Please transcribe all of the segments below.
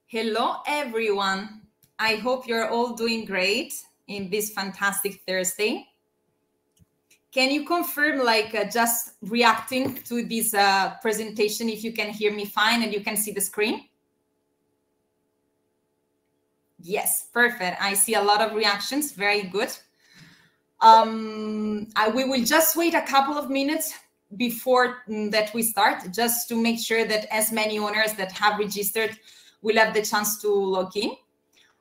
Hello, everyone. I hope you're all doing great in this fantastic Thursday. Can you confirm, just reacting to this presentation, if you can hear me fine and you can see the screen? Yes, perfect. I see a lot of reactions. Very good. We will just wait a couple of minutes before that we start, just to make sure that as many owners that have registered will have the chance to log in.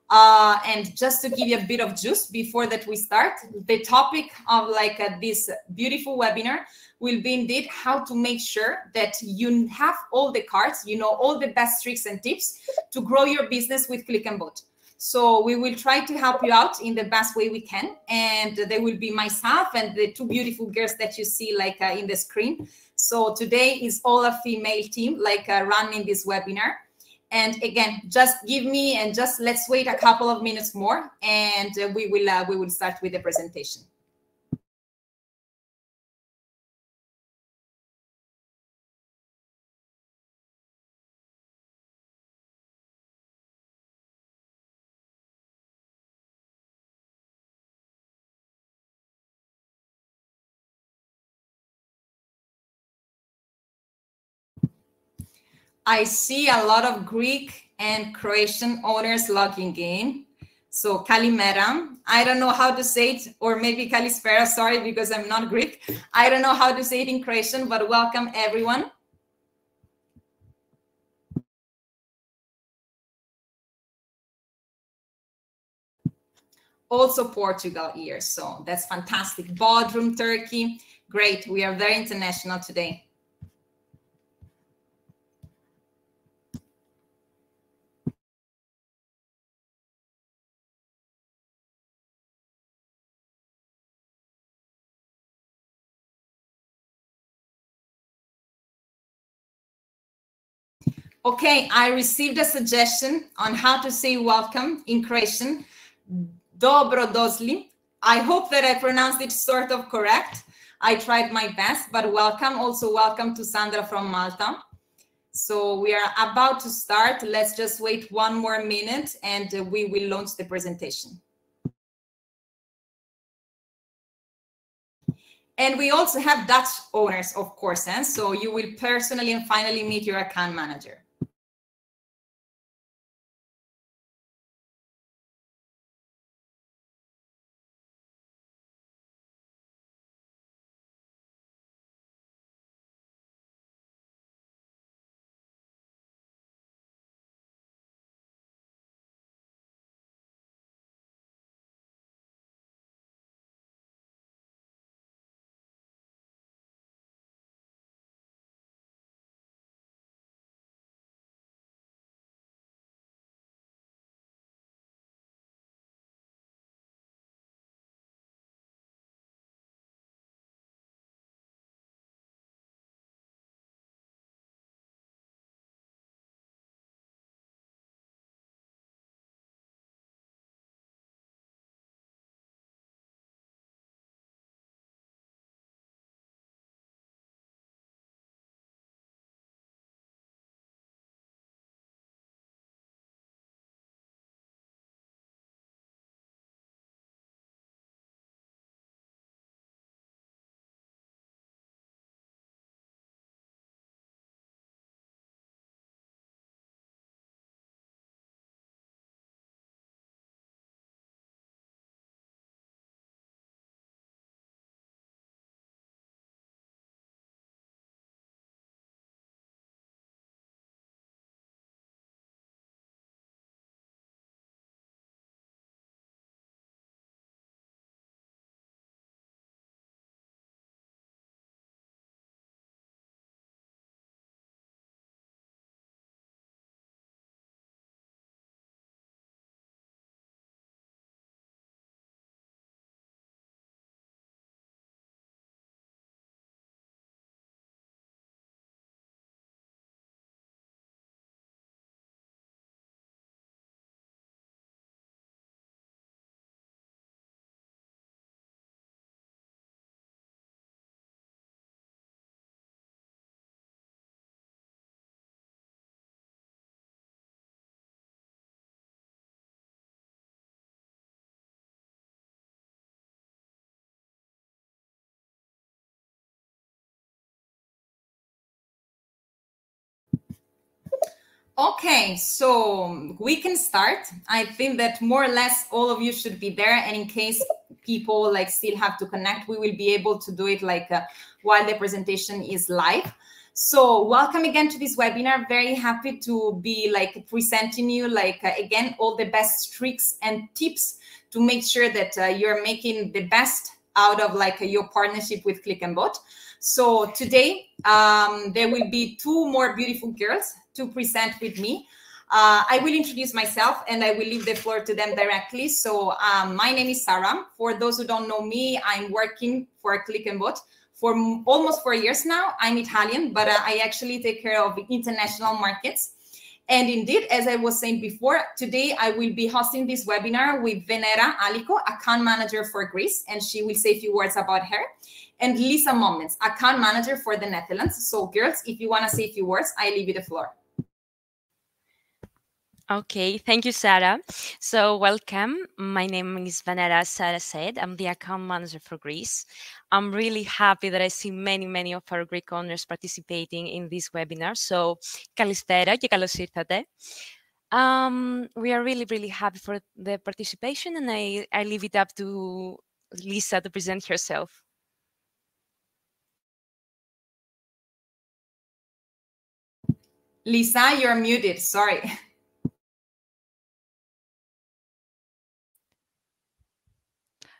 And just to give you a bit of juice before that we start, the topic of this beautiful webinar will be indeed how to make sure that you have all the cards, you know, all the best tricks and tips to grow your business with Click&Boat. So we will try to help you out in the best way we can. And there will be myself and the two beautiful girls that you see in the screen. So today is all a female team running this webinar. And again, just give me and just let's wait a couple of minutes more, and we will start with the presentation. I see a lot of Greek and Croatian owners logging in. So Kalimera, I don't know how to say it, or maybe Kalispera, sorry, because I'm not Greek. I don't know how to say it in Croatian, but welcome everyone. Also Portugal here, so that's fantastic. Bodrum, Turkey, great. We are very international today. Okay, I received a suggestion on how to say welcome in Croatian. Dobro došli. I hope that I pronounced it sort of correct. I tried my best, but welcome. Also welcome to Sandra from Malta. So we are about to start. Let's just wait one more minute and we will launch the presentation. And we also have Dutch owners, of course, so you will personally and finally meet your account manager. Okay, so we can start. I think that more or less all of you should be there, and in case people like still have to connect, we will be able to do it like while the presentation is live. So welcome again to this webinar. Very happy to be like presenting you like again all the best tricks and tips to make sure that you're making the best out of like your partnership with Click&Boat. So today there will be two more beautiful girls to present with me. I will introduce myself and I will leave the floor to them directly. So my name is Sarah. For those who don't know me, I'm working for Click&Boat for almost 4 years now. I'm Italian, but I actually take care of international markets. And indeed, as I was saying before, today I will be hosting this webinar with Venera Alico, account manager for Greece, and she will say a few words about her. And Lisa Moments, account manager for the Netherlands. So girls, if you want to say a few words, I leave you the floor. Okay, thank you, Sarah. So welcome. My name is Venera, as Sarah said. I'm the account manager for Greece. I'm really happy that I see many of our Greek owners participating in this webinar. So, καλησπέρα και καλώς ήρθατε. We are really happy for the participation, and I leave it up to Lisa to present herself. Lisa, you're muted. Sorry.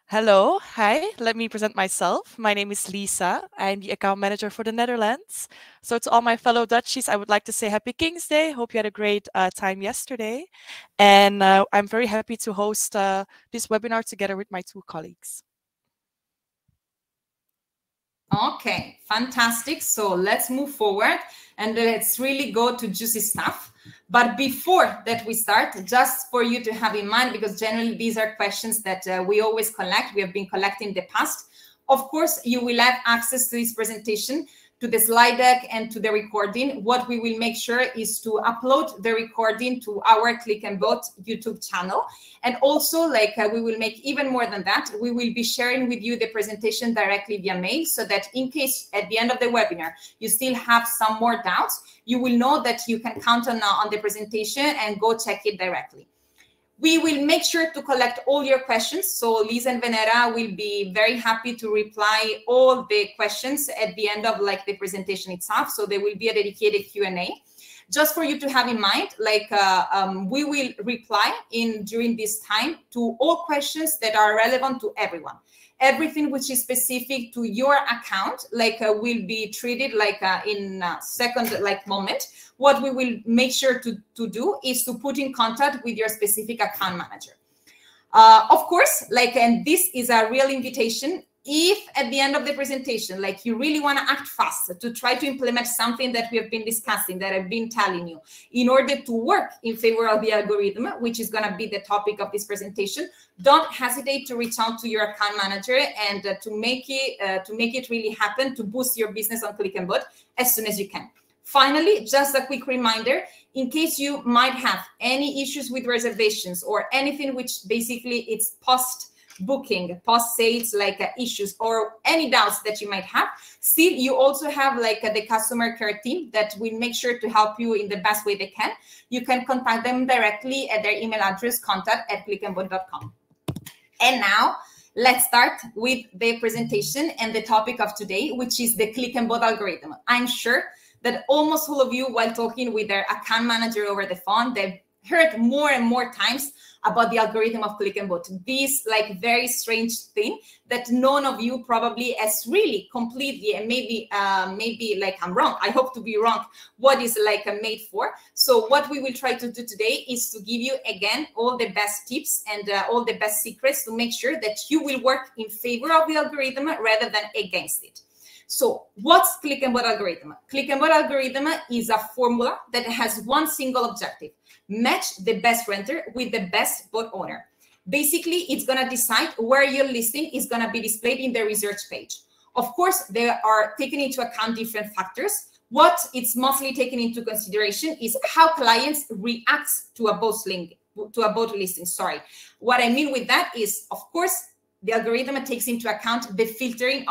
Hello, hi, let me present myself. My name is Lisa. I'm the account manager for the Netherlands. So to all my fellow Dutchies, I would like to say Happy King's Day. Hope you had a great time yesterday. And I'm very happy to host this webinar together with my two colleagues. Okay, fantastic. So let's move forward and let's really go to juicy stuff. But before that we start, just for you to have in mind, because generally these are questions that we always collect, we have been collecting in the past. Of course, you will have access to this presentation, to the slide deck and to the recording. What we will make sure is to upload the recording to our Click&Boat YouTube channel. And also, like we will make even more than that, we will be sharing with you the presentation directly via mail, so that in case at the end of the webinar, you still have some more doubts, you will know that you can count on the presentation and go check it directly. We will make sure to collect all your questions. So Lisa and Venera will be very happy to reply all the questions at the end of like the presentation itself. So there will be a dedicated Q&A. Just for you to have in mind, like we will reply during this time to all questions that are relevant to everyone. Everything which is specific to your account, like will be treated like in a second like moment. What we will make sure to do is to put in contact with your specific account manager. Of course, like, and this is a real invitation. If at the end of the presentation, like you really want to act fast to try to implement something that we have been discussing, that I've been telling you, in order to work in favor of the algorithm, which is going to be the topic of this presentation, don't hesitate to reach out to your account manager and to make it really happen, to boost your business on Click&Boat as soon as you can. Finally, just a quick reminder, in case you might have any issues with reservations or anything which basically it's post-booking, post-sales like issues or any doubts that you might have, still you also have like the customer care team that will make sure to help you in the best way they can. You can contact them directly at their email address, contact@clickandboat.com. And now let's start with the presentation and the topic of today, which is the Click&Boat algorithm. I'm sure that almost all of you, while talking with their account manager over the phone, they've heard more and more times about the algorithm of Click&Boat. This like very strange thing that none of you probably has really completely, and maybe like I'm wrong, I hope to be wrong, what is like made for. So what we will try to do today is to give you again all the best tips and all the best secrets to make sure that you will work in favor of the algorithm rather than against it. So what's Click&Boat algorithm? Click&Boat algorithm is a formula that has one single objective: match the best renter with the best boat owner. Basically, it's going to decide where your listing is going to be displayed in the research page. Of course, they are taken into account different factors. What it's mostly taken into consideration is how clients react to a boat listing. Sorry. What I mean with that is, of course, the algorithm takes into account the filtering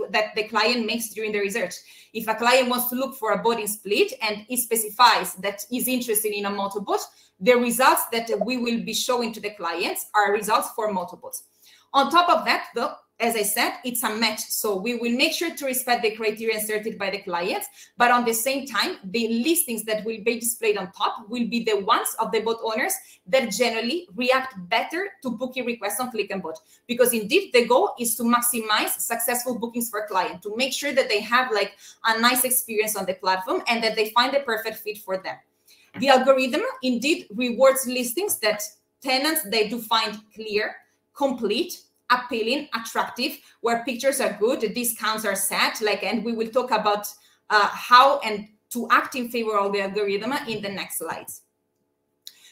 that the client makes during the research. If a client wants to look for a boat in split and it specifies that is interested in a motorboat, the results that we will be showing to the clients are results for motorboats. On top of that, though, as I said, it's a match. So we will make sure to respect the criteria inserted by the clients, but on the same time, the listings that will be displayed on top will be the ones of the boat owners that generally react better to booking requests on Click&Boat. Because indeed, the goal is to maximize successful bookings for clients, to make sure that they have like a nice experience on the platform and that they find the perfect fit for them. The algorithm indeed rewards listings that tenants, they do find clear, complete, appealing, attractive, where pictures are good, discounts are set, and we will talk about how and to act in favor of the algorithm in the next slides.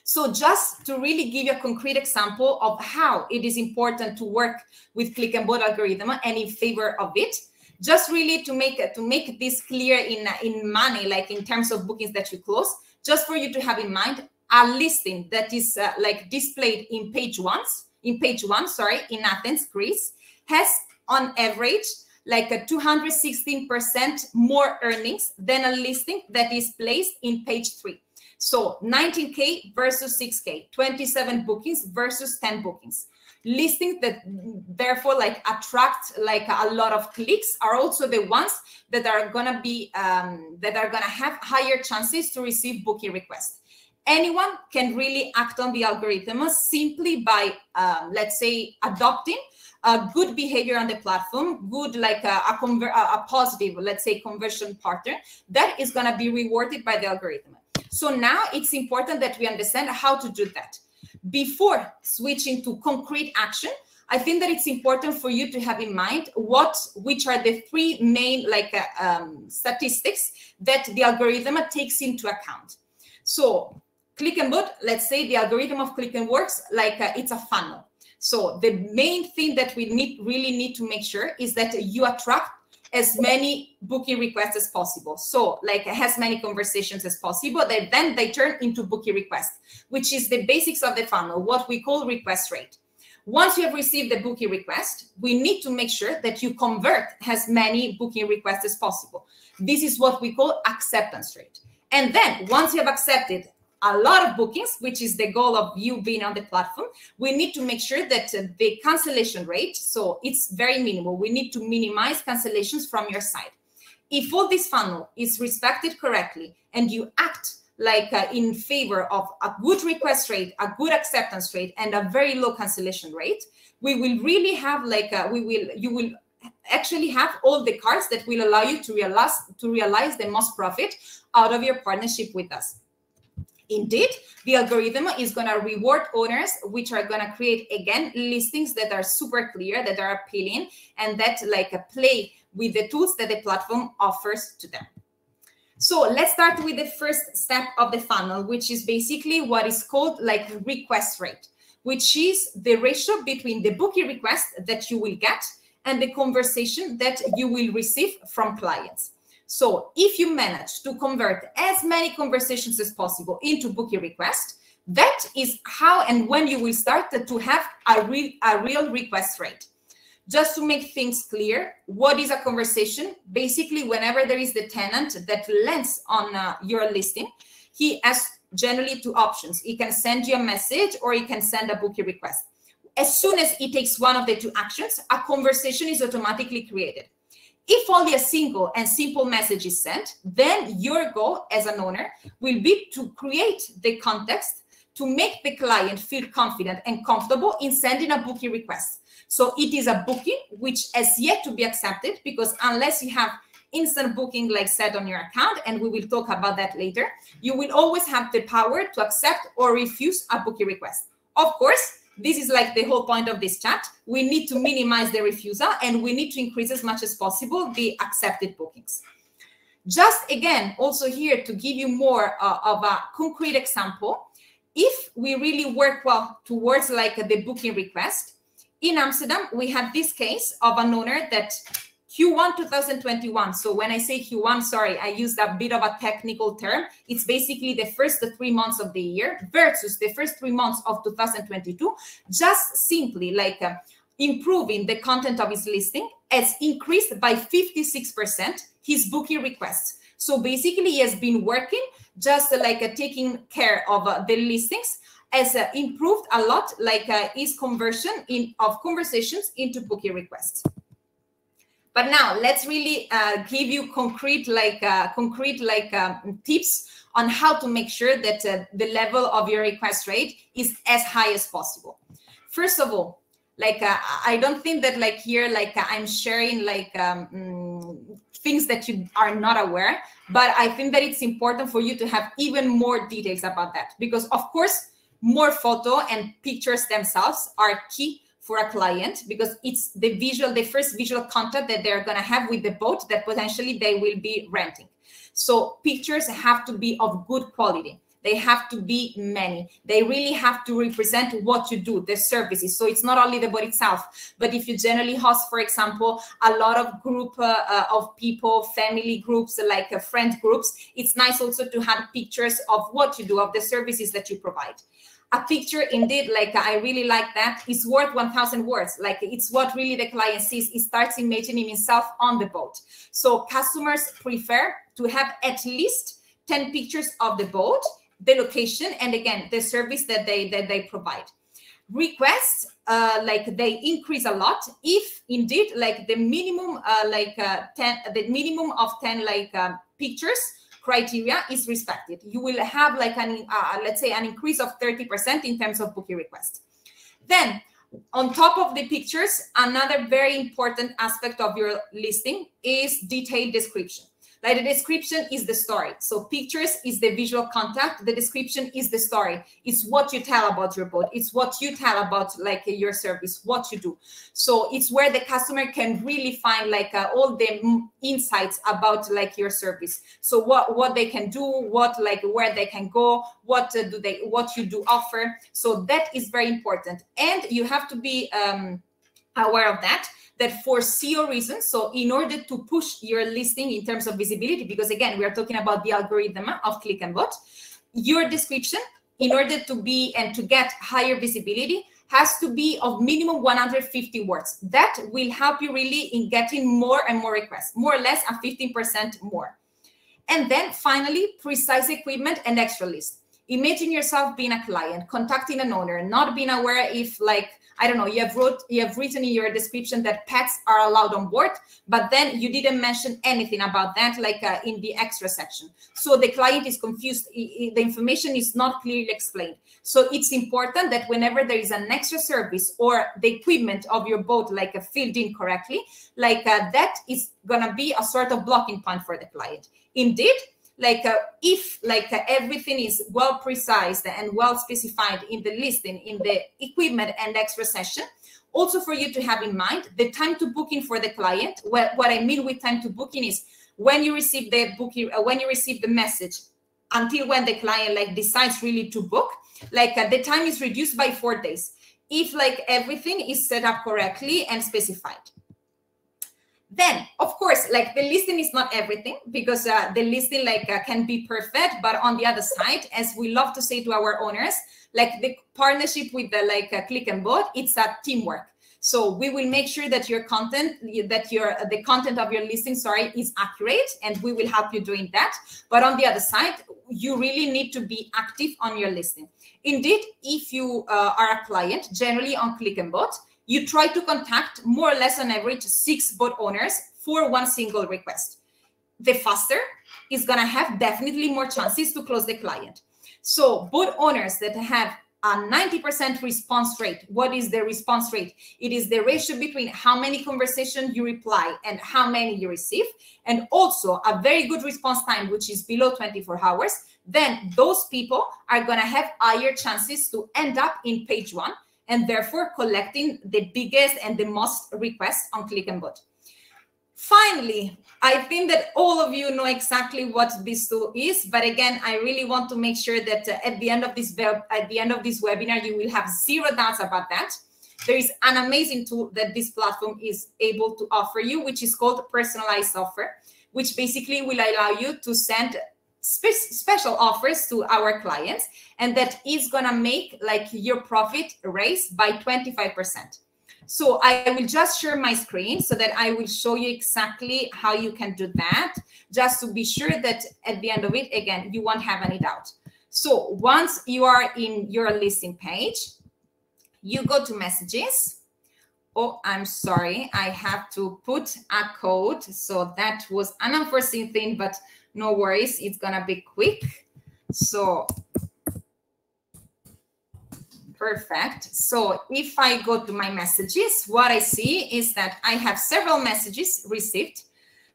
So just to really give you a concrete example of how it is important to work with Click&Boat algorithm and in favor of it, just really to make this clear in money, like in terms of bookings that you close, just for you to have in mind, a listing that is displayed in page one, in Athens, Greece, has on average like a 216% more earnings than a listing that is placed in page 3. So 19K versus 6K, 27 bookings versus 10 bookings. Listings that therefore attract a lot of clicks are also the ones that are gonna be have higher chances to receive booking requests. Anyone can really act on the algorithm simply by, let's say, adopting a good behavior on the platform, good a positive, let's say, conversion pattern that is going to be rewarded by the algorithm. So now it's important that we understand how to do that. Before switching to concrete action, I think that it's important for you to have in mind which are the 3 main statistics that the algorithm takes into account. So Click&Boat, let's say the algorithm of Click&Boat works it's a funnel. So the main thing that we really need to make sure is that you attract as many booking requests as possible. So as many conversations as possible, then they turn into booking requests, which is the basics of the funnel, what we call request rate. Once you have received the booking request, we need to make sure that you convert as many booking requests as possible. This is what we call acceptance rate. And then once you have accepted a lot of bookings, which is the goal of you being on the platform, we need to make sure that the cancellation rate, so it's very minimal. We need to minimize cancellations from your side. If all this funnel is respected correctly and you act in favor of a good request rate, a good acceptance rate, and a very low cancellation rate, we will really have you will actually have all the cards that will allow you to realize the most profit out of your partnership with us. Indeed, the algorithm is going to reward owners, which are going to create, again, listings that are super clear, that are appealing, and that play with the tools that the platform offers to them. So let's start with the first step of the funnel, which is basically what is called request rate, which is the ratio between the booking request that you will get and the conversation that you will receive from clients. So if you manage to convert as many conversations as possible into booking requests, that is how and when you will start to have a real request rate. Just to make things clear, what is a conversation? Basically, whenever there is the tenant that lands on your listing, he has generally 2 options. He can send you a message or he can send a booking request. As soon as he takes one of the 2 actions, a conversation is automatically created. If only a single and simple message is sent, then your goal as an owner will be to create the context to make the client feel confident and comfortable in sending a booking request. So it is a booking which has yet to be accepted, because unless you have instant booking set on your account, and we will talk about that later, you will always have the power to accept or refuse a booking request. Of course, this is the whole point of this chat. We need to minimize the refusal and we need to increase as much as possible the accepted bookings. Just again, also here to give you more of a concrete example, if we really work well towards the booking request, in Amsterdam, we had this case of an owner that Q1 2021. So when I say Q1, sorry, I used a bit of a technical term. It's basically the first 3 months of the year versus the first 3 months of 2022. Just simply improving the content of his listing, has increased by 56% his booking requests. So basically, he has been working just like taking care of the listings, has improved a lot, like his conversion of conversations into booking requests. But now let's really give you concrete tips on how to make sure that the level of your request rate is as high as possible. First of all, like I don't think that like here I'm sharing like things that you are not aware, but I think that it's important for you to have even more details about that, because of course more photo and pictures themselves are key for a client, because it's the first visual contact that they're going to have with the boat that potentially they will be renting. So pictures have to be of good quality. They have to be many. They really have to represent what you do, the services. So it's not only the boat itself, but if you generally host, for example, a lot of group of people, family groups, like friend groups, it's nice also to have pictures of what you do, of the services that you provide. A picture, indeed, like I really like that, is worth 1,000 words. Like it's what really the client sees. He starts imagining himself on the boat. So customers prefer to have at least 10 pictures of the boat, the location, and again, the service that they provide. Requests, like they increase a lot if indeed like the minimum the minimum of 10 pictures criteria is respected. You will have like let's say an increase of 30% in terms of booking requests. Then on top of the pictures, another very important aspect of your listing is detailed description. Like the description is the story. So pictures is the visual contact. The description is the story. It's what you tell about your boat. It's what you tell about like your service, what you do. So it's where the customer can really find like all the insights about like your service. So what they can do, where they can go, what you do offer. So that is very important. And you have to be aware of that for SEO reasons, so in order to push your listing in terms of visibility, because again, we are talking about the algorithm of Click&Boat, your description, in order to be and to get higher visibility, has to be of minimum 150 words. That will help you really in getting more and more requests, more or less a 15% more. And then finally, precise equipment and extra list. Imagine yourself being a client, contacting an owner, not being aware if like, I don't know, you have written in your description that pets are allowed on board, but then you didn't mention anything about that, like in the extra section. So the client is confused. The information is not clearly explained. So it's important that whenever there is an extra service or the equipment of your boat, like filled in correctly, like that is gonna be a sort of blocking point for the client. Indeed, like if like everything is well precised and well specified in the listing, in the equipment and extra session, also for you to have in mind the time to booking for the client. What I mean with time to booking is when you receive the booking, when you receive the message until when the client like decides really to book, like the time is reduced by 4 days if like everything is set up correctly and specified. Then, of course, like the listing is not everything, because the listing like can be perfect. But on the other side, as we love to say to our owners, like the partnership with the Click&Boat, it's a teamwork. So we will make sure that your content, the content of your listing, is accurate, and we will help you doing that. But on the other side, you really need to be active on your listing. Indeed, if you are a client, generally on Click&Boat, you try to contact more or less on average 6 boat owners for one single request. The faster is going to have definitely more chances to close the client. So boat owners that have a 90% response rate. What is the response rate? It is the ratio between how many conversations you reply and how many you receive, and also a very good response time, which is below 24 hours. Then those people are going to have higher chances to end up in page 1, and therefore collecting the biggest and the most requests on Click&Boat. Finally, I think that all of you know exactly what this tool is, but again, I really want to make sure that at the end of this webinar, you will have 0 doubts about that. There is an amazing tool that this platform is able to offer you, which is called personalized offer, which basically will allow you to send special offers to our clients, and that is gonna make like your profit raise by 25%. So I will just share my screen so that I will show you exactly how you can do that, just to be sure that at the end of it, again, you won't have any doubt. So once you are in your listing page, you go to messages. Oh, I'm sorry, I have to put a code. So that was an unforeseen thing, but no worries, it's gonna be quick. So perfect. So if I go to my messages, what I see is that I have several messages received.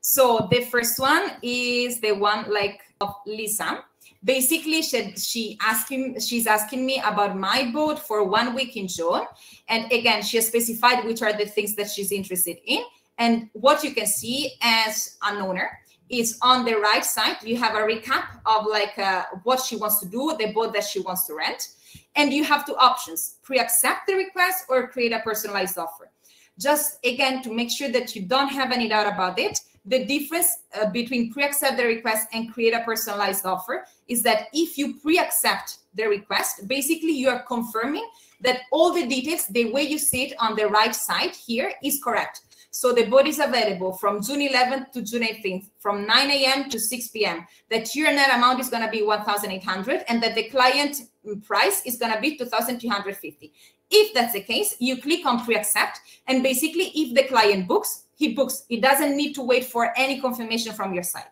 So the first one is the one like of Lisa. Basically, she's asking me about my boat for 1 week in June. And again, she has specified which are the things that she's interested in. And what you can see as an owner is on the right side, you have a recap of like what she wants to do, the boat that she wants to rent. And you have two options: pre-accept the request or create a personalized offer. Just again, to make sure that you don't have any doubt about it, the difference between pre-accept the request and create a personalized offer is that if you pre-accept the request, basically you are confirming that all the details, the way you see it on the right side here, is correct. So the boat is available from June 11th to June 18th, from 9 a.m. to 6 p.m., that your net amount is going to be 1,800 and that the client price is going to be 2,250. If that's the case, you click on pre-accept, and basically if the client books, he books. He doesn't need to wait for any confirmation from your side.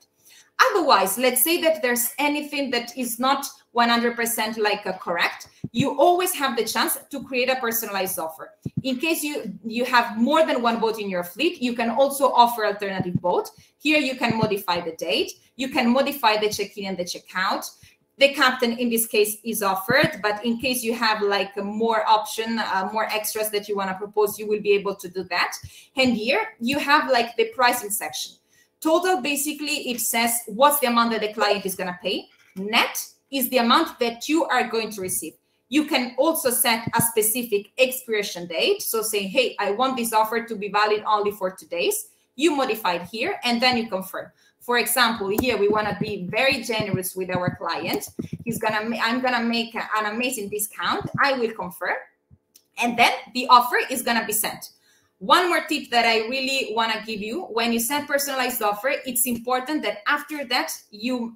Otherwise, let's say that there's anything that is not 100% like correct, you always have the chance to create a personalized offer. In case you have more than one boat in your fleet, you can also offer alternative boat. Here you can modify the date, you can modify the check-in and the check-out. The captain in this case is offered, but in case you have like a more option, more extras that you want to propose, you will be able to do that. And here you have like the pricing section. Total, basically, it says what's the amount that the client is going to pay. Net is the amount that you are going to receive. You can also set a specific expiration date. So say, hey, I want this offer to be valid only for 2 days. You modify it here and then you confirm. For example, here we want to be very generous with our client. I'm gonna make an amazing discount. I will confirm, and then the offer is gonna be sent. One more tip that I really want to give you: when you send personalized offer, it's important that after that you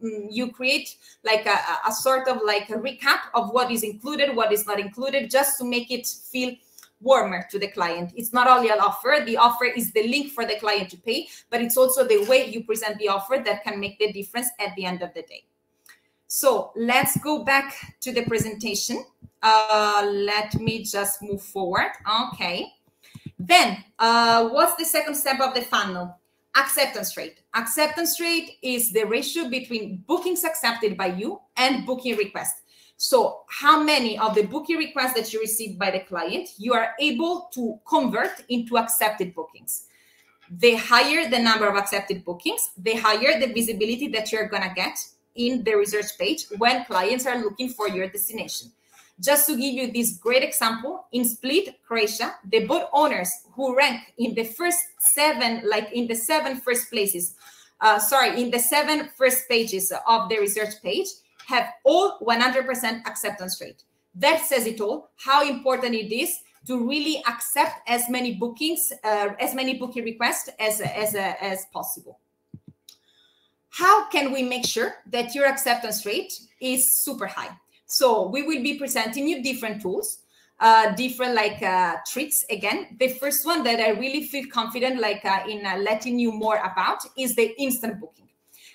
create like a sort of like a recap of what is included, what is not included, just to make it feel warmer to the client. It's not only an offer. The offer is the link for the client to pay, but it's also the way you present the offer that can make the difference at the end of the day. So let's go back to the presentation. Let me just move forward. Okay. Then what's the second step of the funnel? Acceptance rate. Acceptance rate is the ratio between bookings accepted by you and booking requests. So how many of the booking requests that you receive by the client you are able to convert into accepted bookings. The higher the number of accepted bookings, the higher the visibility that you're going to get in the research page when clients are looking for your destination. Just to give you this great example, in Split, Croatia, the boat owners who rank in the first 7, like in the 7 first places, in the 7 first pages of the research page, have all 100% acceptance rate. That says it all, how important it is to really accept as many bookings, as many booking requests as possible. How can we make sure that your acceptance rate is super high? So we will be presenting you different tools, different tricks. Again, the first one that I really feel confident in letting you more about is the instant booking.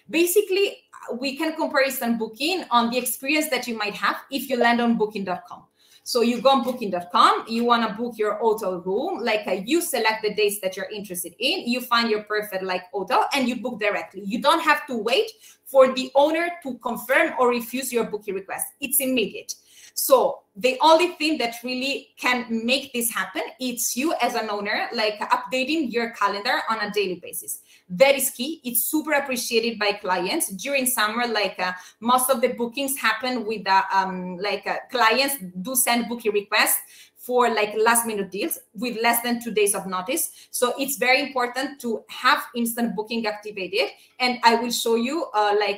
Basically, we can compare instant booking on the experience that you might have if you land on booking.com. So you go on booking.com, you want to book your hotel room, you select the dates that you're interested in, you find your perfect hotel and you book directly. You don't have to wait for the owner to confirm or refuse your booking request. It's immediate. So the only thing that really can make this happen, it's you as an owner, updating your calendar on a daily basis. That is key. It's super appreciated by clients. During summer, most of the bookings happen with clients do send booking requests for last minute deals with less than 2 days of notice. So it's very important to have instant booking activated. And I will show you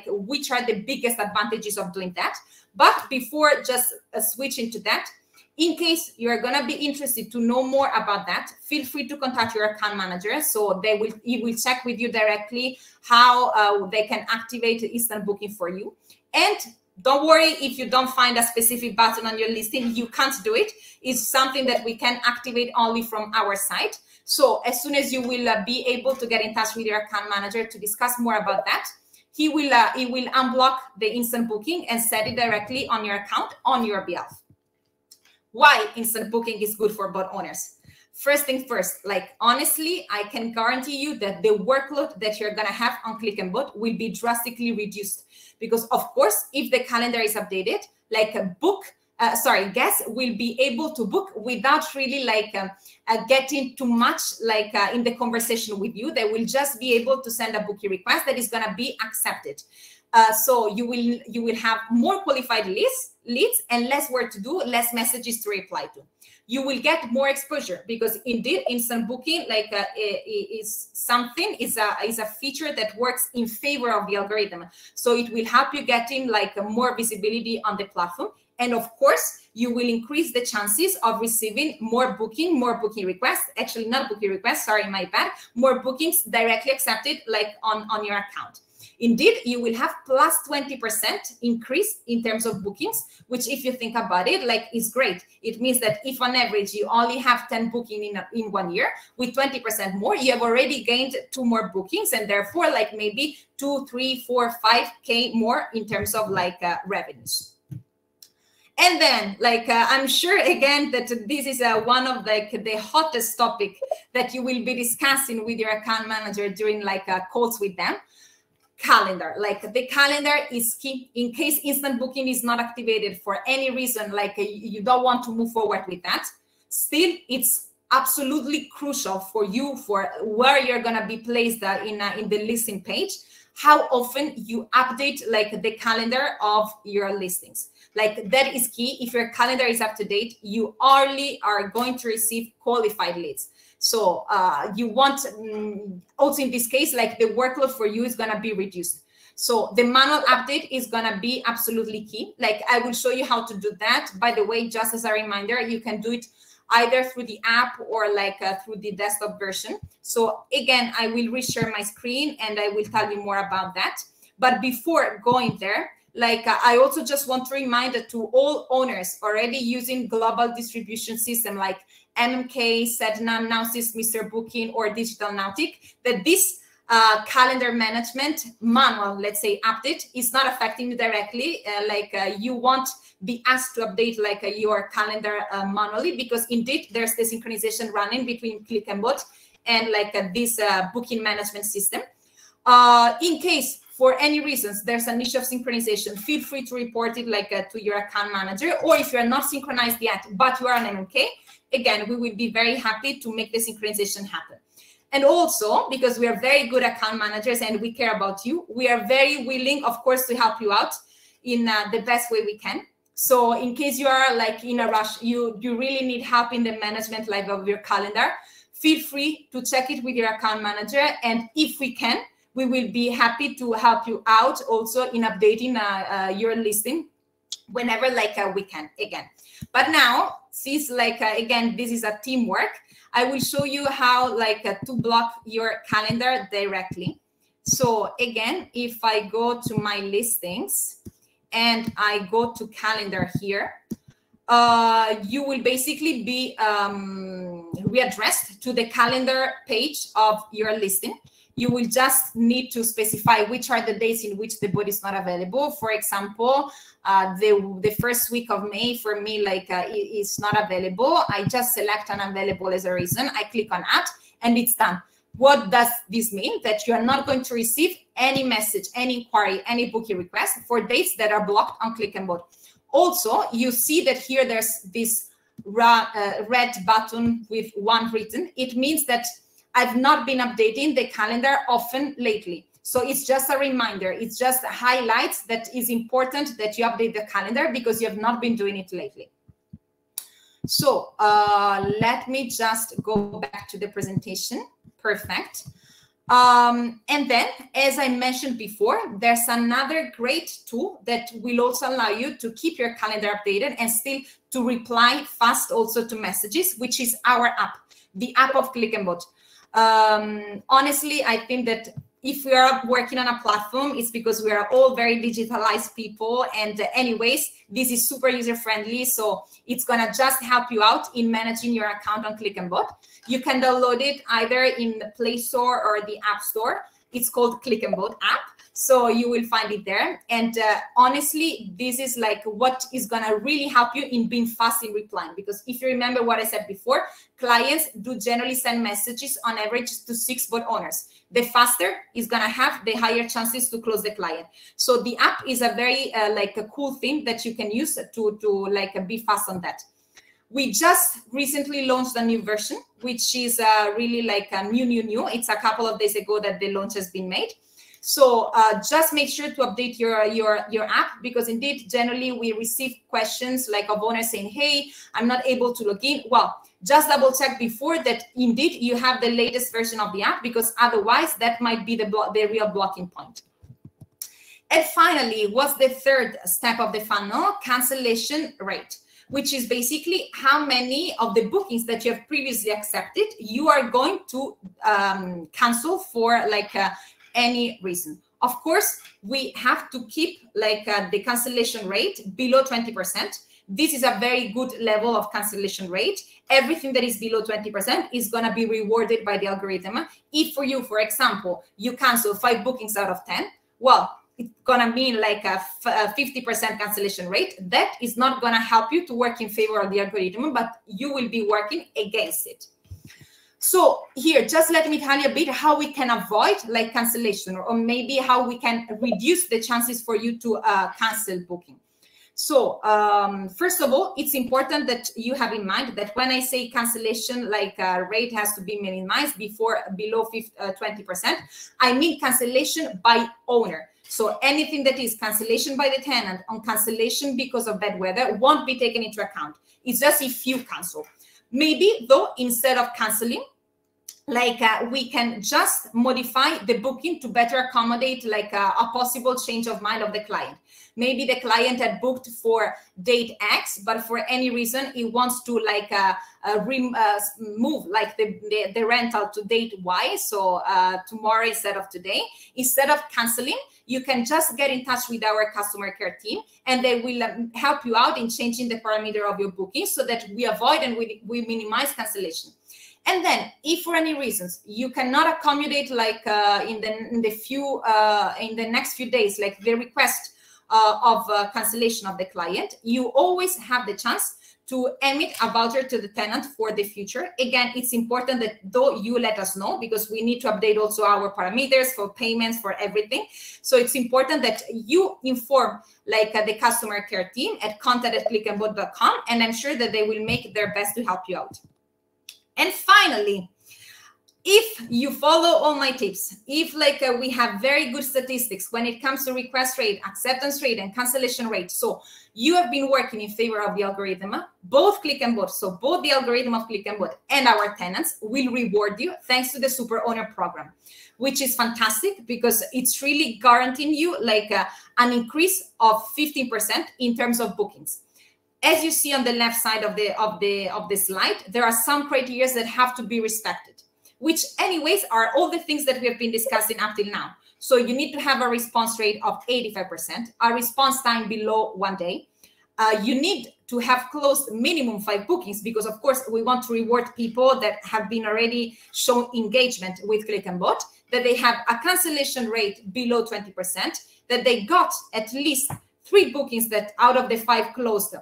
which are the biggest advantages of doing that. But before just switching to that, In case you're going to be interested to know more about that, feel free to contact your account manager. So he will check with you directly how they can activate the instant booking for you. And don't worry if you don't find a specific button on your listing, you can't do it. It's something that we can activate only from our site. So as soon as you will be able to get in touch with your account manager to discuss more about that, he will unblock the instant booking and set it directly on your account on your behalf. Why instant booking is good for boat owners? First thing first, like honestly, I can guarantee you that the workload that you're gonna have on Click&Boat will be drastically reduced, because of course, if the calendar is updated, like guests will be able to book without really like getting too much like in the conversation with you. They will just be able to send a booking request that is gonna be accepted. So you will have more qualified leads and less work to do, less messages to reply to. You will get more exposure, because indeed instant booking is a feature that works in favor of the algorithm. So it will help you getting like more visibility on the platform. And of course, you will increase the chances of receiving more booking requests, actually not booking requests, sorry, my bad, more bookings directly accepted like on your account. Indeed, you will have plus 20% increase in terms of bookings, which if you think about it, like is great. It means that if on average you only have 10 bookings in 1 year, with 20% more, you have already gained 2 more bookings, and therefore like maybe 2, 3, 4, 5K more in terms of like revenues. And then like I'm sure again that this is one of like the hottest topic that you will be discussing with your account manager during like calls with them. Calendar. Like the calendar is key. In case instant booking is not activated for any reason, like you don't want to move forward with that, still it's absolutely crucial for you for where you're going to be placed in the listing page, how often you update like the calendar of your listings. Like that is key. If your calendar is up to date, you only are going to receive qualified leads. So you want, also in this case, like the workload for you is going to be reduced. So the manual update is going to be absolutely key. Like I will show you how to do that. By the way, just as a reminder, you can do it either through the app or like through the desktop version. So again, I will reshare my screen and I will tell you more about that. But before going there, like I also just want to remind to all owners already using global distribution system like MMK, Sedna, Nausis, Mr. Booking, or Digital Nautic, that this calendar management manual, let's say, update is not affecting you directly. You won't be asked to update like your calendar manually, because indeed there's the synchronization running between Click&Boat and like this booking management system. In case for any reasons there's an issue of synchronization, feel free to report it like to your account manager, or if you're not synchronized yet but you are an MMK, again, we will be very happy to make the synchronization happen. And also, because we are very good account managers and we care about you, we are very willing, of course, to help you out in the best way we can. So in case you are like in a rush, you really need help in the management like of your calendar, feel free to check it with your account manager. And if we can, we will be happy to help you out also in updating your listing whenever like we can again. But now, since like again, this is a teamwork, I will show you how like to block your calendar directly. So again, if I go to my listings and I go to calendar here, you will basically be readdressed to the calendar page of your listing. You will just need to specify which are the days in which the boat is not available. For example, the first week of May for me, like is not available. I just select unavailable as a reason. I click on add and it's done. What does this mean? That you are not going to receive any message, any inquiry, any booking request for dates that are blocked on Click&Boat. Also, you see that here there's this red button with 1 written. It means that I've not been updating the calendar often lately. So it's just a reminder. It's just highlights that is important that you update the calendar because you have not been doing it lately. So let me just go back to the presentation. Perfect. And then, as I mentioned before, there's another great tool that will also allow you to keep your calendar updated and still to reply fast also to messages, which is our app, the app of Click&Boat. Honestly, I think that if we are working on a platform, it's because we are all very digitalized people. And anyways, this is super user-friendly. So it's going to just help you out in managing your account on Click&Boat. You can download it either in the Play Store or the App Store. It's called Click&Boat app. So you will find it there. And honestly, this is like what is going to really help you in being fast in replying. Because if you remember what I said before, clients do generally send messages on average to 6 boat owners. The faster is going to have, the higher chances to close the client. So the app is a very like a cool thing that you can use to like be fast on that. We just recently launched a new version, which is really like a new. It's a couple of days ago that the launch has been made. So just make sure to update your app, because indeed, generally we receive questions like of owners saying, hey, I'm not able to log in. Well, just double check before that indeed you have the latest version of the app, because otherwise that might be the real blocking point. And finally, what's the third step of the funnel? Cancellation rate, which is basically how many of the bookings that you have previously accepted you are going to cancel for like any reason. Of course, we have to keep like the cancellation rate below 20%. This is a very good level of cancellation rate. Everything that is below 20% is going to be rewarded by the algorithm. If for you, for example, you cancel 5 bookings out of 10, well, it's going to mean like a 50% cancellation rate. That is not going to help you to work in favor of the algorithm, but you will be working against it. So here, just let me tell you a bit how we can avoid like cancellation, or maybe how we can reduce the chances for you to cancel booking. So first of all, it's important that you have in mind that when I say cancellation, like rate has to be minimized below 20%, I mean cancellation by owner. So anything that is cancellation by the tenant on cancellation because of bad weather won't be taken into account. It's just if you cancel. Maybe though, instead of canceling, like we can just modify the booking to better accommodate like a possible change of mind of the client. Maybe the client had booked for date X, but for any reason he wants to like move like the rental to date Y, so tomorrow instead of today. Instead of canceling, you can just get in touch with our customer care team, and they will help you out in changing the parameter of your booking so that we avoid and we minimize cancellation. And then, if for any reasons you cannot accommodate like in the next few days, like the request of cancellation of the client, you always have the chance to emit a voucher to the tenant for the future. Again, it's important that though you let us know, because we need to update also our parameters for payments, for everything. So it's important that you inform like the customer care team at contact@clickandboat.com, and I'm sure that they will make their best to help you out. And finally, if you follow all my tips, if like we have very good statistics when it comes to request rate, acceptance rate, and cancellation rate, so you have been working in favor of the algorithm, both Click&Boat, so both the algorithm of Click&Boat and our tenants will reward you thanks to the Super Owner program, which is fantastic because it's really guaranteeing you like an increase of 15% in terms of bookings. As you see on the left side of the slide, there are some criteria that have to be respected, which anyways are all the things that we have been discussing up till now. So you need to have a response rate of 85%, a response time below 1 day. You need to have closed minimum 5 bookings, because of course we want to reward people that have been already shown engagement with Click&Boat, that they have a cancellation rate below 20%, that they got at least 3 bookings that out of the 5 closed,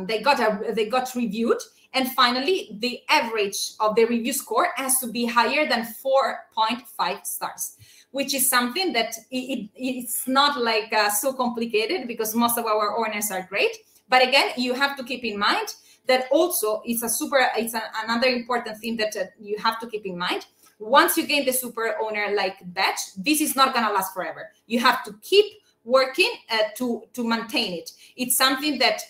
they got reviewed, and finally the average of the review score has to be higher than 4.5 stars, which is something that it's not like so complicated, because most of our owners are great. But again, you have to keep in mind that also it's another important thing that you have to keep in mind. Once you gain the super owner like badge, this is not going to last forever. You have to keep working to maintain it. It's something that,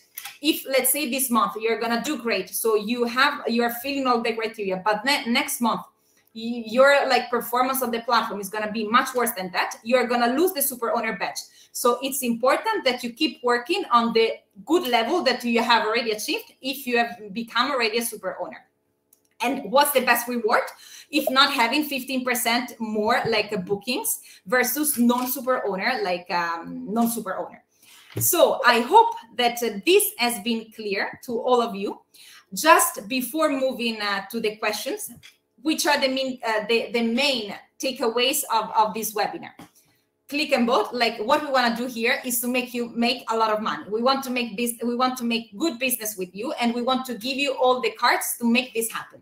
if let's say this month you're gonna do great, so you are filling all the criteria, but next month your like performance on the platform is going to be much worse than that, you're going to lose the super owner badge. So it's important that you keep working on the good level that you have already achieved if you have become already a super owner. And what's the best reward? If not having 15% more like bookings versus non-super owner, like non-super owner. So I hope that this has been clear to all of you. Just before moving to the questions, which are the main takeaways of this webinar. Click&Boat, like what we want to do here is to make you make a lot of money. We want to make this, we want to make good business with you, and we want to give you all the cards to make this happen.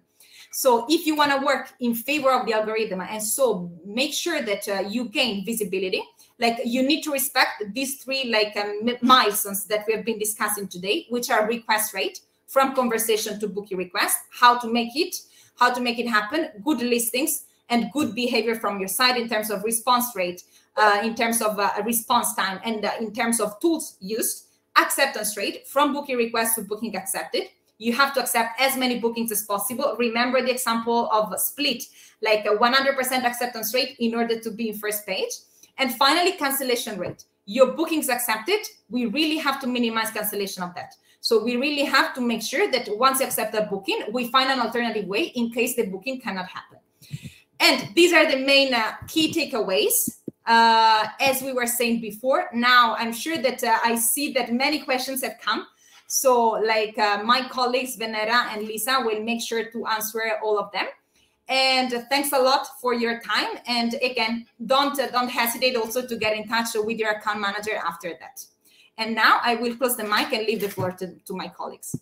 So if you want to work in favor of the algorithm and so make sure that you gain visibility, like you need to respect these three like milestones that we have been discussing today, which are request rate, from conversation to booking request, how to make it happen, good listings, and good behavior from your side in terms of response rate, in terms of response time, and in terms of tools used, acceptance rate, from booking request to booking accepted. You have to accept as many bookings as possible. Remember the example of a split, like a 100% acceptance rate in order to be in first page. And finally, cancellation rate. Your bookings accepted, we really have to minimize cancellation of that. So we really have to make sure that once you accept a booking, we find an alternative way in case the booking cannot happen. And these are the main key takeaways. As we were saying before, now I'm sure that I see that many questions have come. So like my colleagues, Venera and Lisa, will make sure to answer all of them. And thanks a lot for your time. And again, don't hesitate also to get in touch with your account manager after that. And now I will close the mic and leave the floor to my colleagues.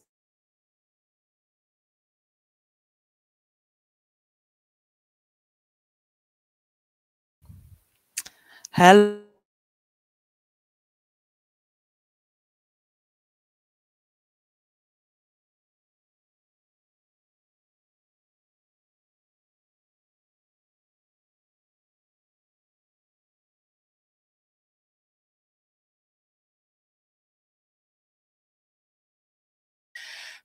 Hello.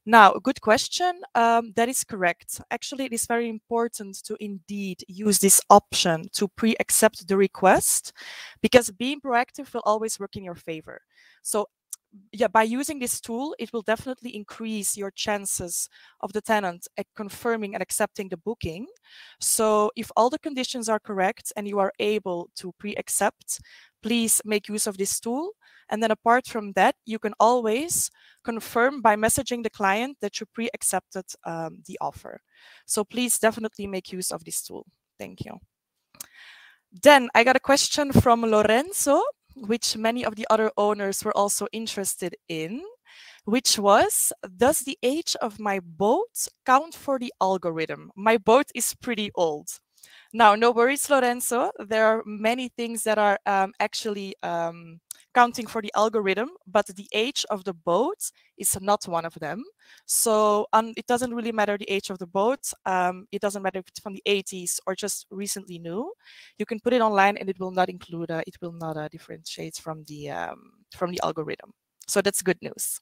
Now, a good question. That is correct. Actually, it is very important to indeed use this option to pre-accept the request, because being proactive will always work in your favor. So yeah, by using this tool, it will definitely increase your chances of the tenant confirming and accepting the booking. So if all the conditions are correct and you are able to pre-accept, please make use of this tool. And then apart from that, you can always confirm by messaging the client that you pre-accepted the offer. So please definitely make use of this tool. Thank you. Then I got a question from Lorenzo, which many of the other owners were also interested in, which was, does the age of my boat count for the algorithm? My boat is pretty old. Now, no worries, Lorenzo. There are many things that are actually counting for the algorithm, but the age of the boat is not one of them. So it doesn't really matter the age of the boat. It doesn't matter if it's from the 80s or just recently new. You can put it online and it will not include, it will not differentiate from the algorithm. So that's good news.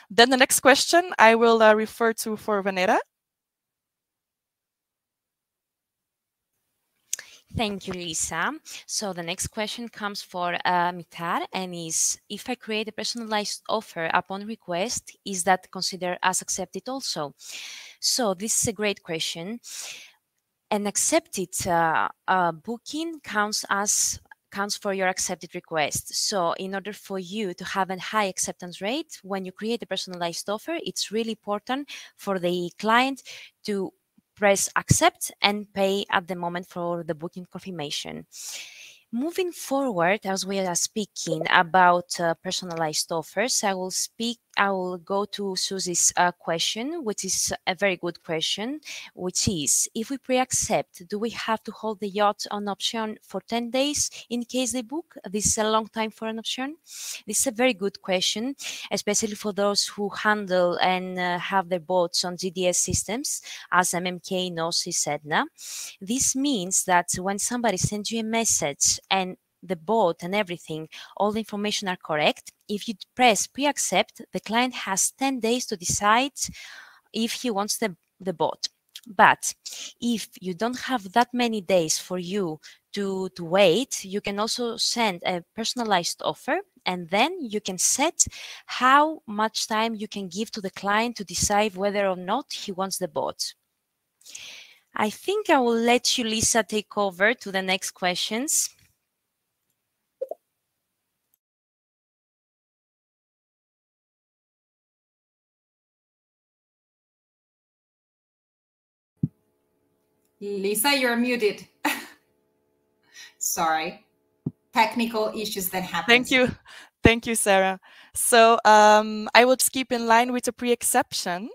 Then the next question I will refer to for Venera. Thank you, Lisa. So the next question comes for Mitar and is, if I create a personalized offer upon request, is that considered as accepted also? So this is a great question. An accepted booking counts for your accepted request. So in order for you to have a high acceptance rate, when you create a personalized offer, it's really important for the client to press accept and pay at the moment for the booking confirmation. Moving forward, as we are speaking about personalized offers, I will go to Susie's question, which is a very good question, which is, if we pre-accept, do we have to hold the yacht on option for 10 days in case they book? This is a long time for an option. This is a very good question, especially for those who handle and have their boats on GDS systems, as MMK knows, Sedna. This means that when somebody sends you a message and the boat and everything, all the information are correct, if you press pre-accept, the client has 10 days to decide if he wants the boat. But if you don't have that many days for you to wait, you can also send a personalized offer, and then you can set how much time you can give to the client to decide whether or not he wants the boat. I think I will let you, Lisa, take over to the next questions. Lisa, you're muted. Sorry. Technical issues that happen. Thank you. Thank you, Sarah. So I will just keep in line with the pre-exception.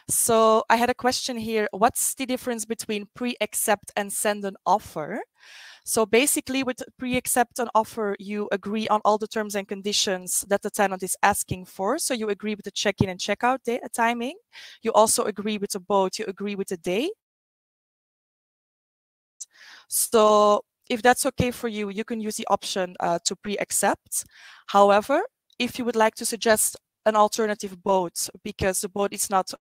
So I had a question here. What's the difference between pre-accept and send an offer? So basically with pre-accept an offer, you agree on all the terms and conditions that the tenant is asking for. So you agree with the check-in and check-out timing. You also agree with the boat, you agree with the day. So if that's okay for you, you can use the option to pre-accept. However, if you would like to suggest an alternative boat because the boat is not, for